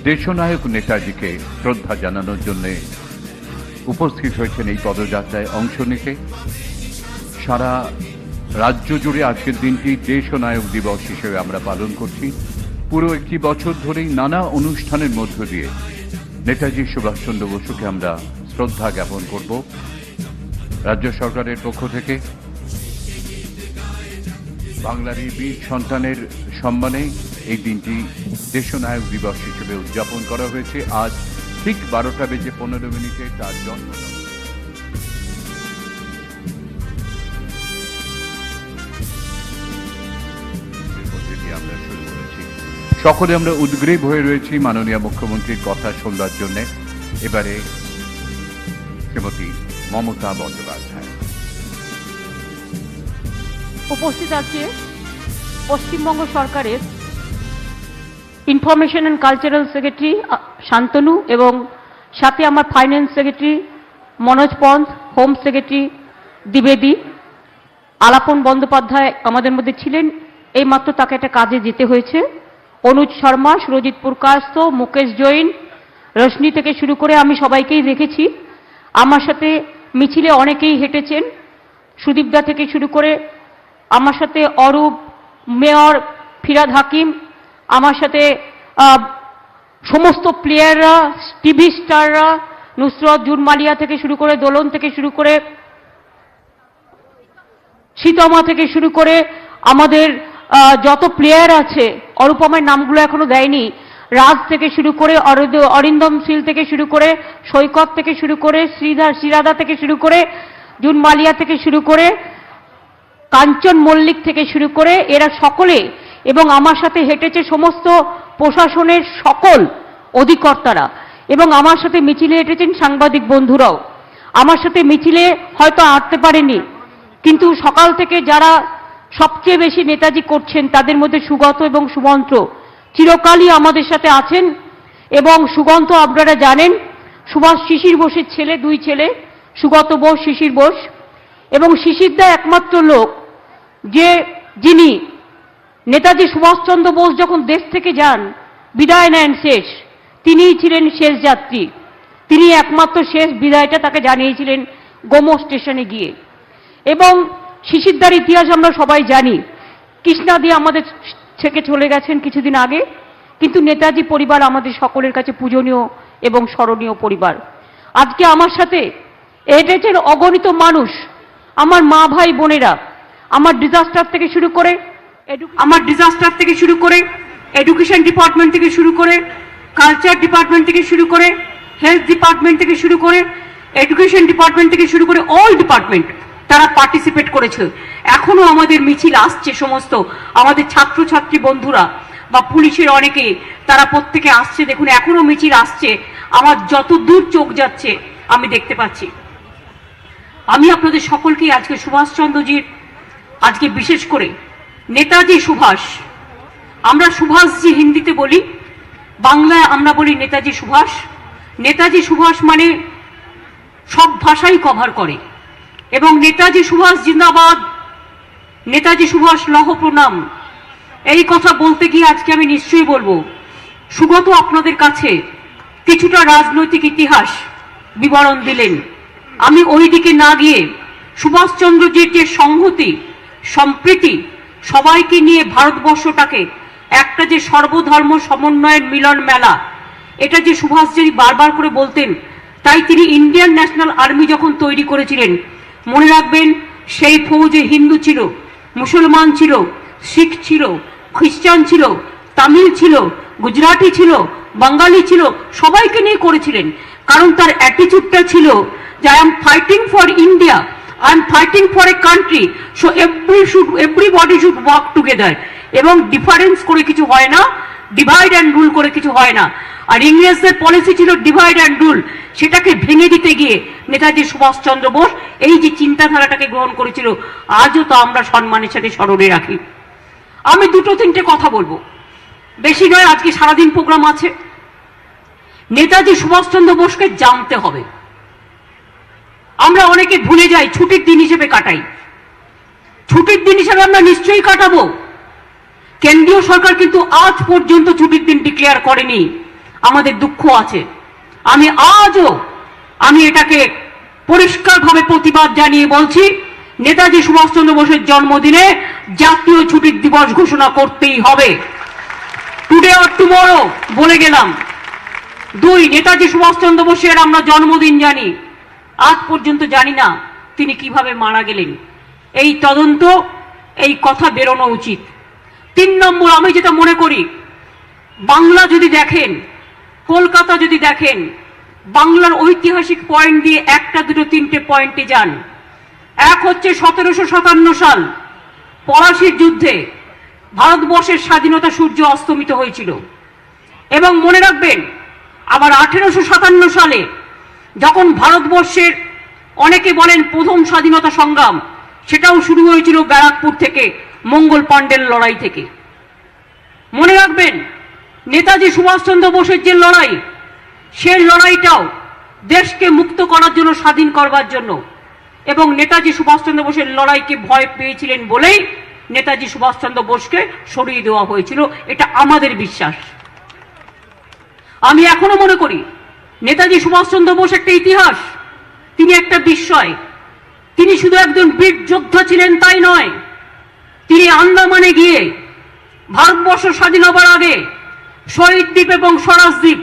দেশনায়ক নেতাজিকে শ্রদ্ধা জানানোর জন্য উপস্থিত হয়েছেন এই পদযাত্রায় অংশ নিতে। সারা রাজ্য জুড়ে আজকের দিনটি দেশনায়ক দিবস হিসেবে আমরা পালন করছি। পুরো একটি বছর ধরেই নানা অনুষ্ঠানের মধ্য দিয়ে নেতাজি সুভাষচন্দ্র বসুকে আমরা শ্রদ্ধা জ্ঞাপন করব। রাজ্য সরকারের পক্ষ থেকে বাংলার এই বীর সন্তানের সম্মানে এই দিনটি দেশনায়ক দিবস হিসেবে উদযাপন করা হয়েছে। আজ ঠিক 12:15 তার জন্মদিন। আমরা শুরু করেছি, সকলে আমরা উদ্গ্রীব হয়ে রয়েছি মাননীয় মুখ্যমন্ত্রীর কথা শোনবার জন্য। এবারে শ্রীমতী মমতা বন্দ্যোপাধ্যায় উপস্থিত আছে পশ্চিমবঙ্গ সরকারের information and cultural secretary Shantanu এবং সাথে আমার finance secretary Manoj Pant, home secretary দ্বিবেদী। আলাপন বন্দ্যোপাধ্যায় আমাদের মধ্যে ছিলেন, এইমাত্র তাকে একটা কাজে যেতে হয়েছে। অনুজ শর্মা, সুরজিৎ পুরকায়স্থ, মুকেশ জৈন, রশ্মি থেকে শুরু করে আমি সবাইকেই দেখেছি। আমার সাথে মিছিলে অনেকেই হেঁটেছেন, সুদীপদা থেকে শুরু করে আমার সাথে অরূপ, মেয়র ফিরাদ হাকিম, আমার সাথে সমস্ত প্লেয়াররা, টিভি স্টাররা, নুসরত জুনমালিয়া থেকে শুরু করে, দোলন থেকে শুরু করে, সীতামা থেকে শুরু করে আমাদের যত প্লেয়ার আছে, অরূপমের নামগুলো এখনো দেয়নি, রাজ থেকে শুরু করে, অরিন্দম শীল থেকে শুরু করে, সৈকত থেকে শুরু করে, শ্রীরাধা থেকে শুরু করে, জুনমালিয়া থেকে শুরু করে, কাঞ্চন মল্লিক থেকে শুরু করে, এরা সকলে, এবং আমার সাথে হেঁটেছে সমস্ত প্রশাসনের সকল অধিকর্তারা, এবং আমার সাথে মিছিলে হেঁটেছেন সাংবাদিক বন্ধুরাও। আমার সাথে মিছিলে হয়তো আঁটতে পারেনি, কিন্তু সকাল থেকে যারা সবচেয়ে বেশি নেতাজি করছেন তাদের মধ্যে সুগত এবং সুমন্ত্র চিরকালই আমাদের সাথে আছেন। এবং সুগন্ত আপনারা জানেন সুভাষ শিশির বোসের ছেলে, দুই ছেলে, সুগত বোস, শিশির বোস। এবং শিশিরদা একমাত্র লোক যিনি নেতাজি সুভাষচন্দ্র বোস যখন দেশ থেকে যান, বিদায় নেন শেষ, তিনিই ছিলেন শেষ যাত্রী। তিনি একমাত্র শেষ বিদায়টা তাকে জানিয়েছিলেন গোমো স্টেশনে গিয়ে। এবং শিশিরদার ইতিহাস আমরা সবাই জানি, কৃষ্ণাদি আমাদের থেকে চলে গেছেন কিছুদিন আগে, কিন্তু নেতাজি পরিবার আমাদের সকলের কাছে পূজনীয় এবং স্মরণীয় পরিবার। আজকে আমার সাথে হেঁটেছেন অগণিত মানুষ, আমার মা ভাই বোনেরা, আমার ডিজাস্টার থেকে শুরু করে এডুকেশন ডিপার্টমেন্ট থেকে শুরু করে, কালচার ডিপার্টমেন্ট থেকে শুরু করে, হেলথ ডিপার্টমেন্ট থেকে শুরু করে, এডুকেশন ডিপার্টমেন্ট থেকে শুরু করে, অল ডিপার্টমেন্ট তারা পার্টিসিপেট করেছে। এখনো আমাদের মিছিল আসছে, সমস্ত আমাদের ছাত্রছাত্রী বন্ধুরা বা পুলিশের অনেকে, তারা প্রত্যেকে আসছে। দেখুন এখনো মিছিল আসছে, আমার যত দূর চোখ যাচ্ছে আমি দেখতে পাচ্ছি। আমি আপনাদের সকলকেই আজকে সুভাষচন্দ্রজির, আজকে বিশেষ করে নেতাজি সুভাষ, আমরা সুভাষজি হিন্দিতে বলি, বাংলায় আমরা বলি নেতাজি সুভাষ। নেতাজি সুভাষ মানে সব ভাষাই কভার করে। এবং নেতাজি সুভাষ জিন্দাবাদ, নেতাজি সুভাষ লৌহ প্রণাম, এই কথা বলতে গিয়ে আজকে আমি নিশ্চয়ই বলবো, সুগত আপনাদের কাছে কিছুটা রাজনৈতিক ইতিহাস বিবরণ দিলেন। আমি ওই দিকে না গিয়ে সুভাষচন্দ্রজির যে সংহতি, সম্প্রীতি, সবাইকে নিয়ে ভারতবর্ষটাকে একটা যে সর্বধর্ম সমন্বয়ের মিলন মেলা, এটা যে সুভাষজি বারবার করে বলতেন, তাই তিনি ইন্ডিয়ান ন্যাশনাল আর্মি যখন তৈরি করেছিলেন, মনে রাখবেন সেই ফৌজে হিন্দু ছিল, মুসলমান ছিল, শিখ ছিল, খ্রিস্টান ছিল, তামিল ছিল, গুজরাটি ছিল, বাঙালি ছিল, সবাইকে নিয়ে করেছিলেন। কারণ তার অ্যাটিটিউডটা ছিল যে I am fighting for India, I am fighting for a country, so everybody should work together. এবং ডিফারেন্স করে কিছু হয় না, ডিভাইড অ্যান্ড রুল করে কিছু হয় না। আর ইংরেজদের পলিসি ছিল ডিভাইড অ্যান্ড রুল, সেটাকে ভেঙে দিতে গিয়ে নেতাজি সুভাষচন্দ্র বোস এই যে চিন্তাধারাটাকে গ্রহণ করেছিল, আজও তা আমরা সম্মানের সাথে স্মরণে রাখি। আমি দুটো তিনটে কথা বলবো, বেশি নয়, আজকে সারাদিন প্রোগ্রাম আছে। নেতাজি সুভাষচন্দ্র বোসকে জানতে হবে। আমরা অনেকে ভুলে যাই, ছুটির দিন হিসেবে কাটাই। ছুটির দিন হিসেবে আমরা নিশ্চয়ই কাটাবো। কেন্দ্রীয় সরকার কিন্তু আজ পর্যন্ত ছুটির দিন ডিক্লেয়ার করেনি। আমাদের দুঃখ আছে। আমি এটাকে পরিষ্কারভাবে প্রতিবাদ জানিয়ে বলছি, নেতাজি সুভাষচন্দ্র বোসের জন্মদিনে জাতীয় ছুটির দিবস ঘোষণা করতেই হবে। টুডে অর টুমরো বলে গেলাম। 2, নেতাজি সুভাষচন্দ্র বোসের আমরা জন্মদিন জানি, আজ পর্যন্ত জানি না তিনি কিভাবে মারা গেলেন। এই তদন্ত, এই কথা বেরোনো উচিত। 3 নম্বর, আমি যেটা মনে করি, বাংলা যদি দেখেন, কলকাতা যদি দেখেন, বাংলার ঐতিহাসিক পয়েন্ট দিয়ে 1, 2, 3টে পয়েন্টে যান। এক হচ্ছে 1757 সাল পলাশির যুদ্ধে ভারতবর্ষের স্বাধীনতা সূর্য অস্তমিত হয়েছিল। এবং মনে রাখবেন, আবার 1857 সালে যখন ভারতবর্ষের, অনেকে বলেন প্রথম স্বাধীনতা সংগ্রাম, সেটাও শুরু হয়েছিল ব্যারাকপুর থেকে, মঙ্গল পাণ্ডের লড়াই থেকে। মনে রাখবেন, নেতাজি সুভাষচন্দ্র বোসের যে লড়াই, সেই লড়াইটাও দেশকে মুক্ত করার জন্য, স্বাধীন করবার জন্য। এবং নেতাজি সুভাষচন্দ্র বোসের লড়াইকে ভয় পেয়েছিলেন বলেই নেতাজি সুভাষচন্দ্র বোসকে সরিয়ে দেওয়া হয়েছিল, এটা আমাদের বিশ্বাস। আমি এখনো মনে করি নেতাজি সুভাষচন্দ্র বোস একটা ইতিহাস, তিনি একটা বিস্ময়। তিনি শুধু একজন বীর যোদ্ধা ছিলেন তাই নয়, তিনি আন্দামানে গিয়ে ভারতবর্ষ স্বাধীন হবার আগে শহীদ দ্বীপ এবং স্বরাজদ্বীপ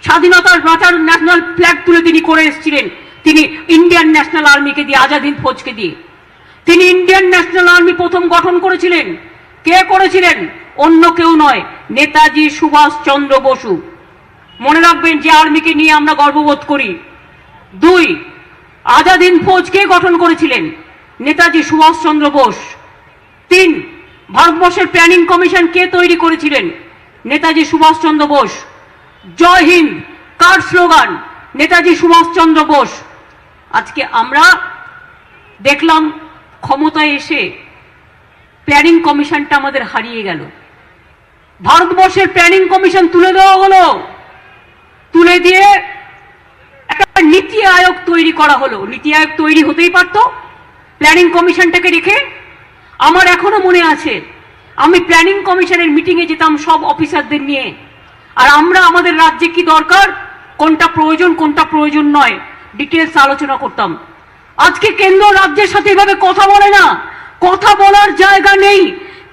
স্বাধীনতার বাঁচার ন্যাশনাল ফ্ল্যাগ তুলে তিনি করে এসেছিলেন। তিনি ইন্ডিয়ান ন্যাশনাল আর্মিকে দিয়ে, আজাদ হিন্দ ফৌজকে দিয়ে তিনি ইন্ডিয়ান ন্যাশনাল আর্মি প্রথম গঠন করেছিলেন। কে করেছিলেন? অন্য কেউ নয়, নেতাজি সুভাষচন্দ্র বসু। মনে রাখবেন, যে আর্মিকে নিয়ে আমরা গর্ববোধ করি। 2, আজাদ হিন্দ ফৌজ কে গঠন করেছিলেন? নেতাজি সুভাষচন্দ্র বোস। 3, ভারতবর্ষের প্ল্যানিং কমিশন কে তৈরি করেছিলেন? নেতাজি সুভাষচন্দ্র বোস। জয় হিন্দ কার স্লোগান? নেতাজি সুভাষচন্দ্র বোস। আজকে আমরা দেখলাম ক্ষমতায় এসে প্ল্যানিং কমিশনটা আমাদের হারিয়ে গেল। ভারতবর্ষের প্ল্যানিং কমিশন তুলে দেওয়া হলো, তুলে দিয়ে একটা নীতি আয়োগ তৈরি করা হলো। নীতি আয়োগ তৈরি হতেই পারত প্ল্যানিং কমিশনটাকে রেখে। আমার এখনো মনে আছে, আমি প্ল্যানিং কমিশনের মিটিংয়ে যেতাম সব অফিসারদের নিয়ে, আর আমরা আমাদের রাজ্যে কি দরকার, কোনটা প্রয়োজন নয়, ডিটেলস আলোচনা করতাম। আজকে কেন্দ্র রাজ্যের সাথে এভাবে কথা বলে না, কথা বলার জায়গা নেই।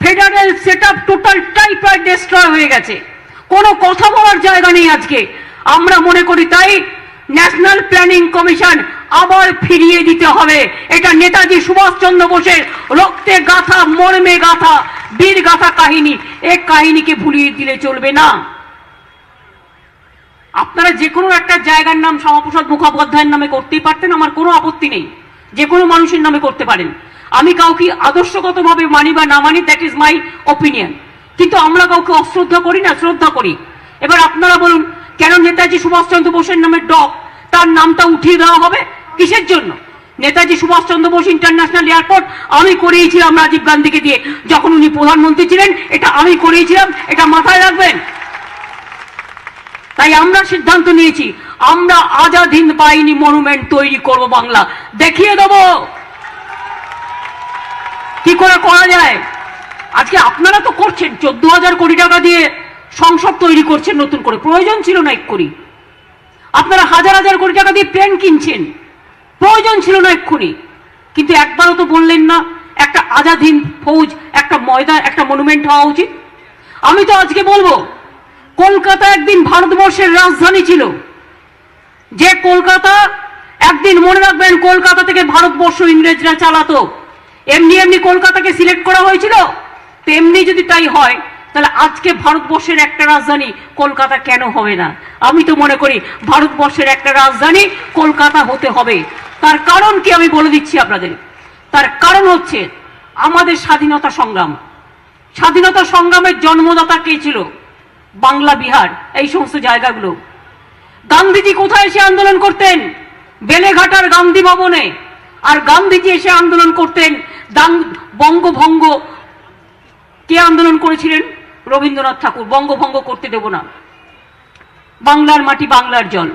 ফেডারেল সেটআপ টোটালটাই প্রায় ডিস্ট্রয় হয়ে গেছে, কোনো কথা বলার জায়গা নেই আজকে। আমরা মনে করি তাই ন্যাশনাল প্ল্যানিং কমিশন আবার ফিরিয়ে দিতে হবে। এটা নেতাজি সুভাষচন্দ্র বোসের রক্তে গাথা, মর্মে গাথা, বীর গাথা কাহিনী, এই কাহিনীকে ভুলিয়ে দিলে চলবে না। আপনারা যে কোনো একটা জায়গার নাম শ্যামাপ্রসাদ মুখোপাধ্যায়ের নামে করতেই পারতেন, আমার কোনো আপত্তি নেই, যে কোনো মানুষের নামে করতে পারেন। আমি কাউকে আদর্শগতভাবে মানি বা না মানি, দ্যাট ইজ মাই ওপিনিয়ন। কিন্তু আমরা কাউকে অশ্রদ্ধা করি না, শ্রদ্ধা করি। এবার আপনারা বলুন, কেন নেতাজি সুভাষচন্দ্র বোসের নামে তার নামটা উঠিয়ে দেওয়া হবে? কিসের জন্য? নেতাজি সুভাষচন্দ্র বোস ইন্টারন্যাশনাল এয়ারপোর্ট আমি করিয়েছিলাম রাজীব গান্ধীকে দিয়ে, যখন উনি প্রধানমন্ত্রী ছিলেন। এটা আমি করিয়েছিলাম, এটা মাথায় রাখবেন। তাই আমরা সিদ্ধান্ত নিয়েছি, আমরা আজাদ হিন্দ বাহিনী মনুমেন্ট তৈরি করব, বাংলা দেখিয়ে দেব কি করে করা যায়। আজকে আপনারা তো করছেন, 14,000 কোটি টাকা দিয়ে সংসদ তৈরি করছেন নতুন করে, প্রয়োজন ছিল না এক্ষুনি। আপনারা হাজার হাজার কোটি টাকা দিয়ে প্লেন কিনছেন, প্রয়োজন ছিল না এক্ষুনি। কিন্তু একবারও তো বললেন না একটা আজাদ হিন্দ ফৌজ, একটা ময়দান, একটা মনুমেন্ট হওয়া উচিত। আমি তো আজকে বলবো, কলকাতা একদিন ভারতবর্ষের রাজধানী ছিল। যে কলকাতা একদিন, মনে রাখবেন, কলকাতা থেকে ভারতবর্ষ ইংরেজরা চালাতো। এমনি কলকাতাকে সিলেক্ট করা হয়েছিল। তেমনি যদি তাই হয়, তাহলে আজকে ভারতবর্ষের একটা রাজধানী কলকাতা কেন হবে না? আমি তো মনে করি ভারতবর্ষের একটা রাজধানী কলকাতা হতে হবে। তার কারণ কি আমি বলে দিচ্ছি আপনাদের। তার কারণ হচ্ছে আমাদের স্বাধীনতা সংগ্রাম। স্বাধীনতা সংগ্রামের জন্মদাতা কে ছিল? বাংলা, বিহার, এই সমস্ত জায়গাগুলো। গান্ধীজি কোথায় এসে আন্দোলন করতেন? বেলেঘাটার গান্ধী ভবনে। আর গান্ধীজি এসে আন্দোলন করতেন বঙ্গভঙ্গ। কে আন্দোলন করেছিলেন? রবীন্দ্রনাথ ঠাকুর। বঙ্গভঙ্গ করতে দেব না, বাংলার মাটি বাংলার জল।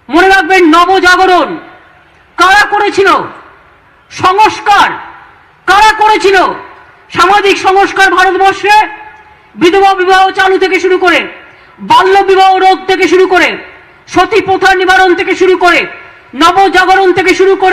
মনে রাখবেন, নবজাগরণ কারা করেছিল? সংস্কার কারা করেছিল? সামাজিক সংস্কার ভারতবর্ষে বিধবা বিবাহ চালু থেকে শুরু করে বাল্য বিবাহ রোধ থেকে শুরু করে, সতী প্রথা নিবারণ থেকে শুরু করে, নবজাগরণ থেকে শুরু করে